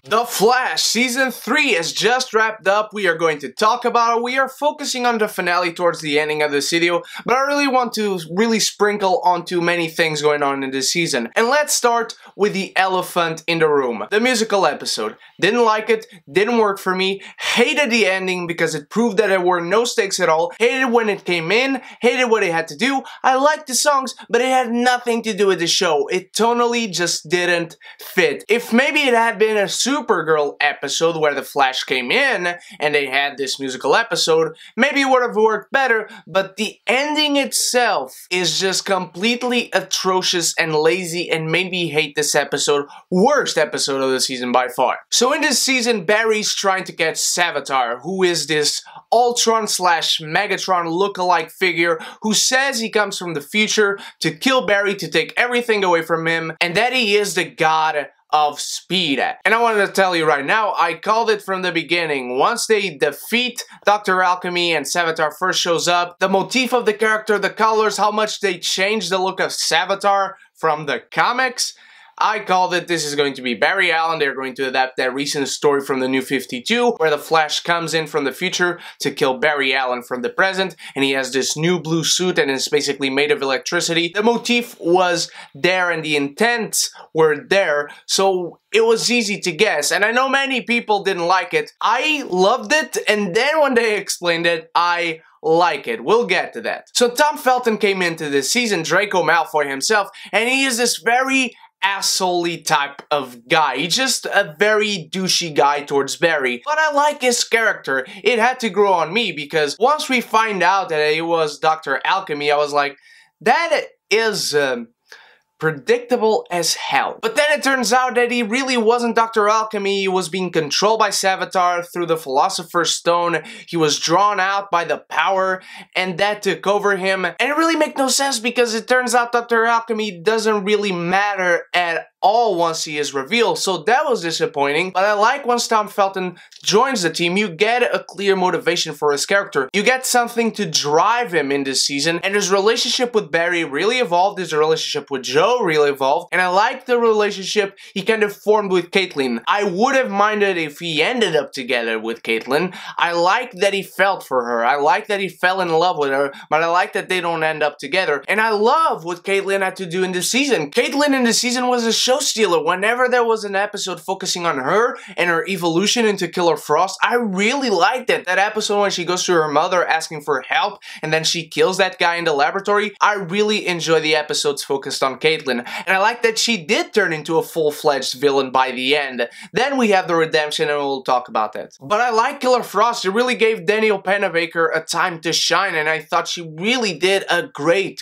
The Flash Season 3 has just wrapped up. We are going to talk about it. We are focusing on the finale towards the ending of this video, but I really want to sprinkle onto many things going on in this season. And let's start with the elephant in the room. The musical episode. Didn't like it, didn't work for me, hated the ending because it proved that there were no stakes at all, hated when it came in, hated what it had to do. I liked the songs, but it had nothing to do with the show. It tonally just didn't fit. If maybe it had been a Supergirl episode where the Flash came in and they had this musical episode, maybe it would have worked better, but the ending itself is just completely atrocious and lazy and made me hate this episode. Worst episode of the season by far. So in this season, Barry's trying to catch Savitar, who is this Ultron slash Megatron lookalike figure who says he comes from the future to kill Barry, to take everything away from him, and that he is the god of speed. And I wanted to tell you right now, I called it from the beginning. Once they defeat Dr. Alchemy and Savitar first shows up, the motif of the character, the colors, how much they change the look of Savitar from the comics, I called it. This is going to be Barry Allen. They're going to adapt that recent story from the New 52 where the Flash comes in from the future to kill Barry Allen from the present, and he has this new blue suit and is basically made of electricity. The motif was there and the intents were there, so it was easy to guess, and I know many people didn't like it. I loved it, and then when they explained it, I like it. We'll get to that. So Tom Felton came into this season, Draco Malfoy himself, and he is this very asshole-y type of guy. He's just a very douchey guy towards Barry. But I like his character. It had to grow on me because once we find out that it was Dr. Alchemy, I was like, that is predictable as hell. But then it turns out that he really wasn't Dr. Alchemy. He was being controlled by Savitar through the Philosopher's Stone. He was drawn out by the power, and that took over him. And it really made no sense because it turns out Dr. Alchemy doesn't really matter at all once he is revealed, so that was disappointing. But I like once Tom Felton joins the team, you get a clear motivation for his character. You get something to drive him in this season, and his relationship with Barry really evolved, his relationship with Joe really evolved, and I like the relationship he kind of formed with Caitlin. I would have minded if he ended up together with Caitlin. I like that he felt for her, I like that he fell in love with her, but I like that they don't end up together. And I love what Caitlin had to do in this season. Caitlin in this season was a show stealer. Whenever there was an episode focusing on her and her evolution into Killer Frost, I really liked it. That episode when she goes to her mother asking for help and then she kills that guy in the laboratory, I really enjoy the episodes focused on Caitlin. And I like that she did turn into a full-fledged villain by the end. Then we have the redemption and we'll talk about that. But I like Killer Frost. It really gave Danielle Panabaker a time to shine, and I thought she really did a great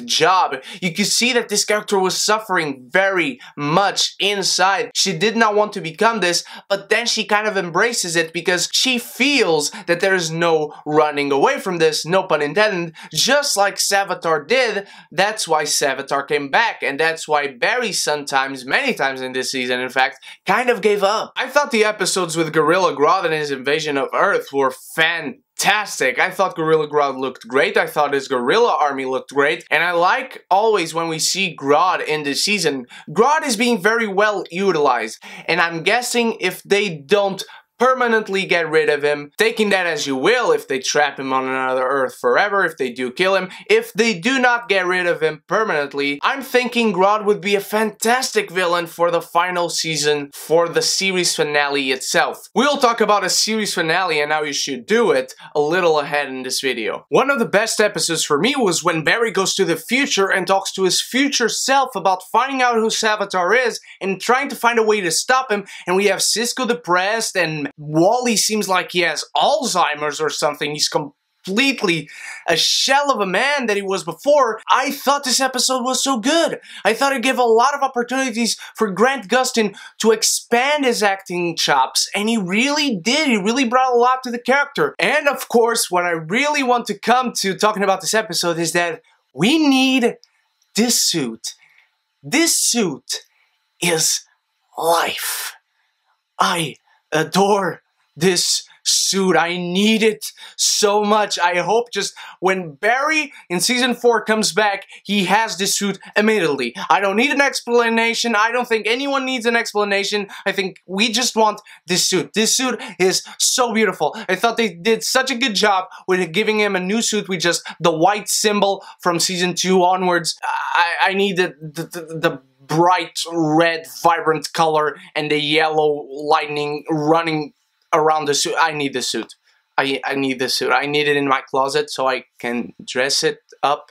job. You could see that this character was suffering very much inside. She did not want to become this, but then she kind of embraces it because she feels that there is no running away from this, no pun intended, just like Savitar did. That's why Savitar came back, and that's why Barry sometimes, many times in this season in fact, kind of gave up. I thought the episodes with Gorilla Grodd and his invasion of Earth were fantastic. I thought Gorilla Grodd looked great, I thought his gorilla army looked great, and I like always when we see Grodd in this season, Grodd is being very well utilized, and I'm guessing if they don't permanently get rid of him, taking that as you will, if they trap him on another Earth forever, if they do kill him, if they do not get rid of him permanently, I'm thinking Grodd would be a fantastic villain for the final season, for the series finale itself. We'll talk about a series finale and how you should do it a little ahead in this video. One of the best episodes for me was when Barry goes to the future and talks to his future self about finding out who Savitar is and trying to find a way to stop him, and we have Cisco depressed and Wally seems like he has Alzheimer's or something. He's completely a shell of a man that he was before. I thought this episode was so good. I thought it gave a lot of opportunities for Grant Gustin to expand his acting chops, and he really did. He really brought a lot to the character. And of course, what I really want to come to talking about this episode is that we need this suit. This suit is life. I adore this suit. I need it so much. I hope just when Barry in season 4 comes back, he has this suit immediately. I don't need an explanation. I don't think anyone needs an explanation. I think we just want this suit. This suit is so beautiful. I thought they did such a good job with giving him a new suit with just the white symbol from season 2 onwards. I need the bright red vibrant color and the yellow lightning running around the suit. I need the suit. I need the suit. I need it in my closet so I can dress it up.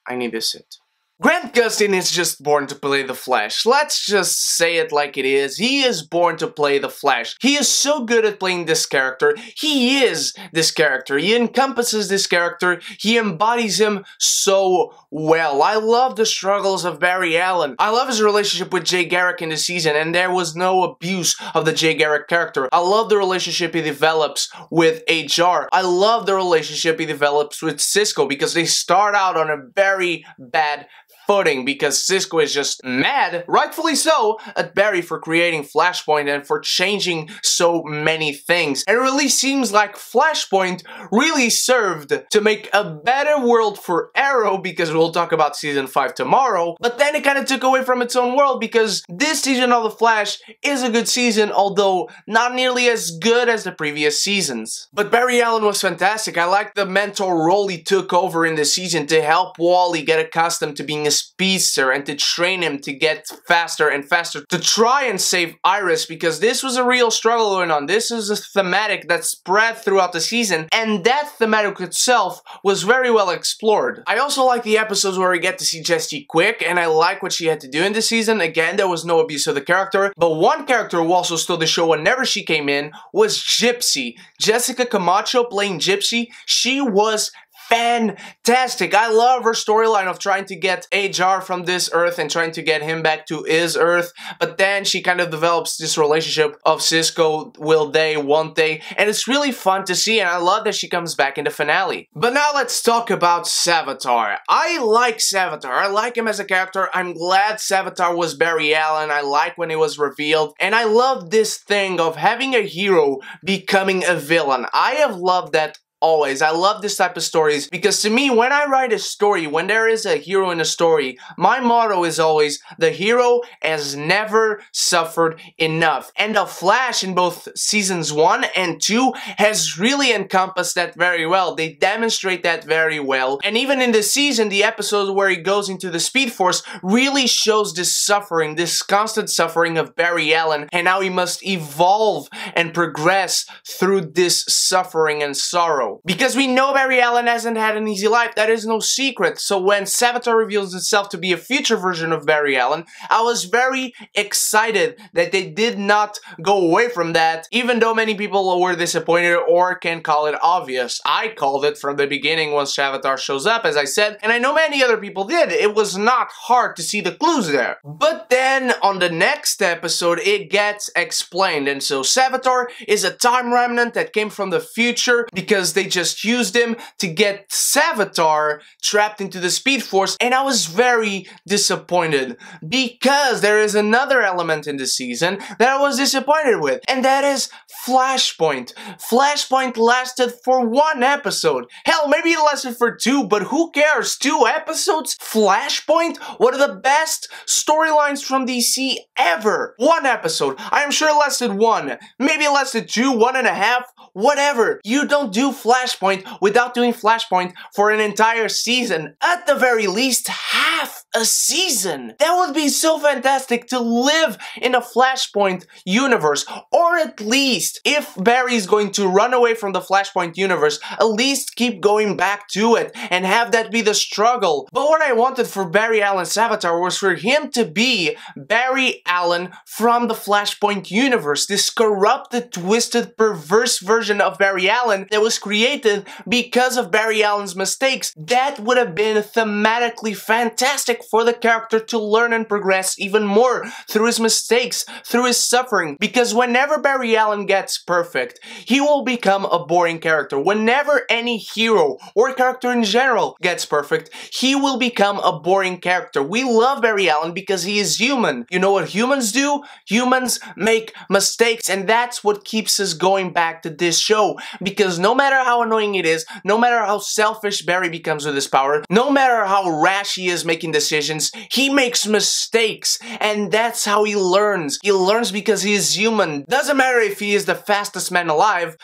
I need this suit. Grant Gustin is just born to play the Flash. Let's just say it like it is. He is born to play the Flash. He is so good at playing this character. He is this character. He encompasses this character. He embodies him so well. I love the struggles of Barry Allen. I love his relationship with Jay Garrick in the season, and there was no abuse of the Jay Garrick character. I love the relationship he develops with HR. I love the relationship he develops with Cisco because they start out on a very bad footing because Cisco is just mad, rightfully so, at Barry for creating Flashpoint and for changing so many things. And it really seems like Flashpoint really served to make a better world for Arrow, because we'll talk about season 5 tomorrow, but then it kind of took away from its own world because this season of The Flash is a good season, although not nearly as good as the previous seasons. But Barry Allen was fantastic. I like the mentor role he took over in this season to help Wally get accustomed to being a speedster and to train him to get faster and faster to try and save Iris, because this was a real struggle going on. This is a thematic that spread throughout the season, and that thematic itself was very well explored. I also like the episodes where we get to see Jessie Quick, and I like what she had to do in this season. Again, there was no abuse of the character, but one character who also stole the show whenever she came in was Gypsy. Jessica Camacho playing Gypsy, she was fantastic. I love her storyline of trying to get HR from this Earth and trying to get him back to his Earth, but then she kind of develops this relationship of Cisco, will they, won't they, and it's really fun to see, and I love that she comes back in the finale. But now let's talk about Savitar. I like Savitar. I like him as a character. I'm glad Savitar was Barry Allen. I like when it was revealed, and I love this thing of having a hero becoming a villain. I have loved that always. I love this type of stories because to me, when I write a story, when there is a hero in a story, my motto is always, the hero has never suffered enough. And The Flash in both seasons 1 and 2 has really encompassed that very well. They demonstrate that very well. And even in the season, the episode where he goes into the Speed Force really shows this suffering, this constant suffering of Barry Allen, and how he must evolve and progress through this suffering and sorrow. Because we know Barry Allen hasn't had an easy life, that is no secret. So when Sabotage reveals itself to be a future version of Barry Allen, I was very excited that they did not go away from that, even though many people were disappointed or can call it obvious. I called it from the beginning once Sabotage shows up, as I said, and I know many other people did. It was not hard to see the clues there. But then on the next episode, it gets explained, and so Savitar is a time remnant that came from the future because they just used him to get Savitar trapped into the Speed Force, and I was very disappointed because there is another element in the season that I was disappointed with, and that is Flashpoint. Flashpoint lasted for 1 episode. Hell, maybe it lasted for 2, but who cares? 2 episodes? Flashpoint? One of the best storylines from DC ever. 1 episode. I am sure it lasted 1. Maybe it lasted 2, 1.5, whatever. You don't do Flashpoint without doing Flashpoint for an entire season. At the very least, half a season. That would be so fantastic to live in a Flashpoint universe. Or at least, if Barry's going to run away from the Flashpoint universe, at least keep going back to it and have that be the struggle. But what I wanted for Barry Allen Savitar was for him to be Barry Allen from the Flashpoint universe. This corrupted, twisted, perverse version version of Barry Allen that was created because of Barry Allen's mistakes. That would have been thematically fantastic for the character to learn and progress even more through his mistakes, through his suffering. Because whenever Barry Allen gets perfect, he will become a boring character. Whenever any hero or character in general gets perfect, he will become a boring character. We love Barry Allen because he is human. You know what humans do? Humans make mistakes, and that's what keeps us going back to this show. Because no matter how annoying it is, no matter how selfish Barry becomes with his power, no matter how rash he is making decisions, he makes mistakes, and that's how he learns. He learns because he is human. Doesn't matter if he is the fastest man alive.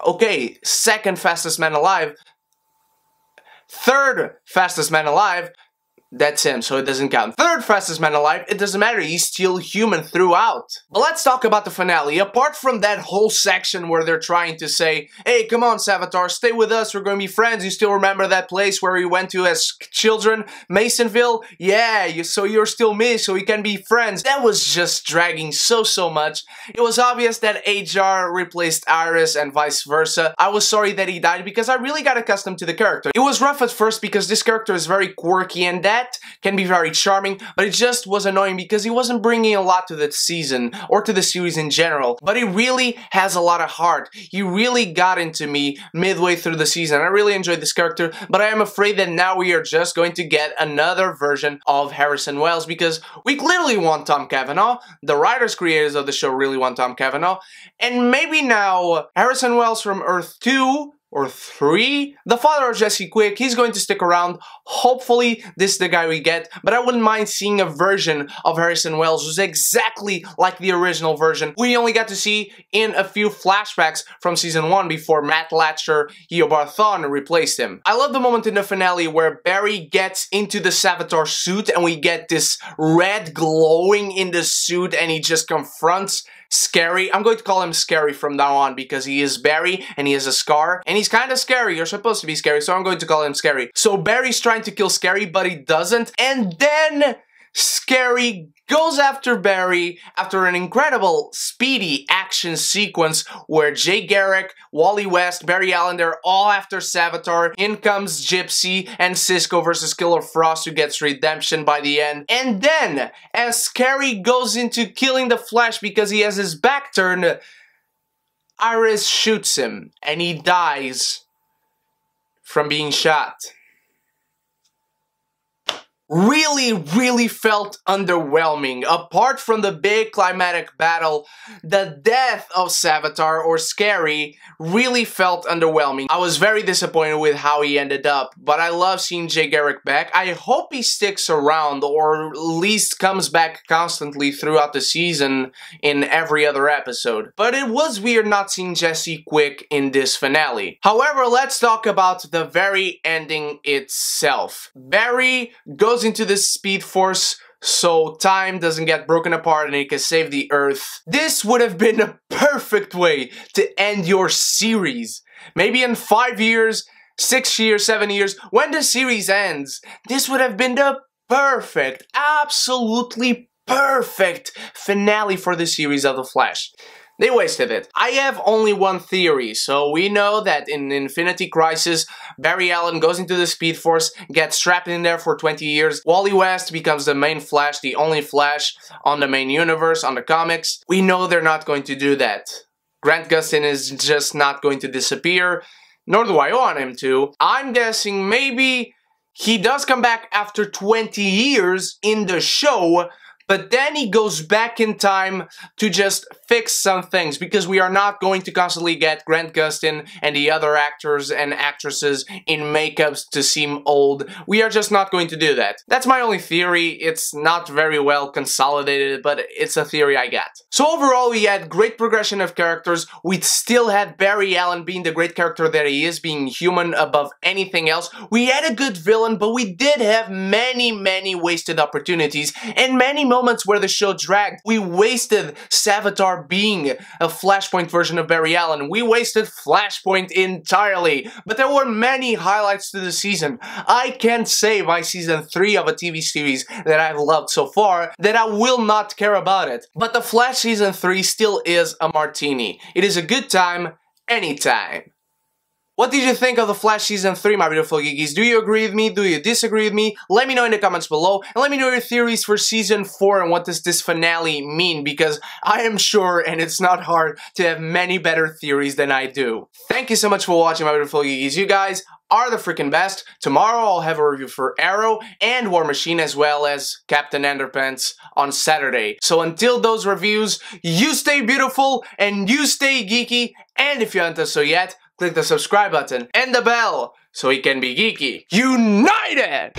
Okay, second fastest man alive. Third fastest man alive. That's him, so it doesn't count. Third fastest man alive, it doesn't matter, he's still human throughout. But let's talk about the finale. Apart from that whole section where they're trying to say, hey, come on, Savitar, stay with us, we're gonna be friends. You still remember that place where we went to as children? Masonville? Yeah, so you're still me, so we can be friends. That was just dragging so much. It was obvious that HR replaced Iris and vice versa. I was sorry that he died because I really got accustomed to the character. It was rough at first because this character is very quirky, and that can be very charming, but it just was annoying because he wasn't bringing a lot to the season or to the series in general. But he really has a lot of heart. He really got into me midway through the season. I really enjoyed this character, but I am afraid that now we are just going to get another version of Harrison Wells because we clearly want Tom Cavanaugh. The writers, creators of the show really want Tom Cavanaugh, and maybe now Harrison Wells from Earth 2 or 3, the father of Jesse Quick, he's going to stick around. Hopefully, this is the guy we get, but I wouldn't mind seeing a version of Harrison Wells who's exactly like the original version. We only got to see in a few flashbacks from season 1 before Matt Latcher, Eobard Thawne replaced him. I love the moment in the finale where Barry gets into the Savitar suit and we get this red glowing in the suit and he just confronts Scary. I'm going to call him Scary from now on because he is Barry and he has a scar and he's kind of scary. You're supposed to be scary, so I'm going to call him Scary. So Barry's trying to kill Scary, but he doesn't, and then Scary goes after Barry after an incredible, speedy action sequence where Jay Garrick, Wally West, Barry Allen, they're all after Savitar. In comes Gypsy and Cisco versus Killer Frost, who gets redemption by the end. And then, as Scary goes into killing the Flash because he has his back turned, Iris shoots him and he dies from being shot. Really felt underwhelming. Apart from the big climatic battle, the death of Savitar or Scary really felt underwhelming. I was very disappointed with how he ended up, but I love seeing Jay Garrick back. I hope he sticks around or at least comes back constantly throughout the season in every other episode. But it was weird not seeing Jesse Quick in this finale. However, let's talk about the very ending itself. Barry goes into the Speed Force so time doesn't get broken apart and he can save the Earth. This would have been a perfect way to end your series. Maybe in 5 years, 6 years, 7 years, when the series ends, this would have been the perfect, absolutely perfect finale for the series of The Flash. They wasted it. I have only one theory. So we know that in Infinity Crisis, Barry Allen goes into the Speed Force, gets trapped in there for 20 years. Wally West becomes the main Flash, the only Flash on the main universe, on the comics. We know they're not going to do that. Grant Gustin is just not going to disappear, nor do I want him to. I'm guessing maybe he does come back after 20 years in the show, but then he goes back in time to just fix some things, because we are not going to constantly get Grant Gustin and the other actors and actresses in makeups to seem old. We are just not going to do that. That's my only theory. It's not very well consolidated, but it's a theory I got. So overall, we had great progression of characters. We still had Barry Allen being the great character that he is, being human above anything else. We had a good villain, but we did have many wasted opportunities and many moments where the show dragged. We wasted Savitar being a Flashpoint version of Barry Allen. We wasted Flashpoint entirely. But there were many highlights to the season. I can't say by season 3 of a TV series that I've loved so far that I will not care about it. But The Flash season 3 still is a martini. It is a good time anytime. What did you think of The Flash Season 3, my beautiful geekies? Do you agree with me? Do you disagree with me? Let me know in the comments below, and let me know your theories for Season 4 and what does this finale mean, because I am sure, and it's not hard, to have many better theories than I do. Thank you so much for watching, my beautiful geekies. You guys are the freaking best. Tomorrow I'll have a review for Arrow and War Machine, as well as Captain Underpants on Saturday. So until those reviews, you stay beautiful and you stay geeky, and if you haven't done so yet, click the subscribe button and the bell so we can be geeky united!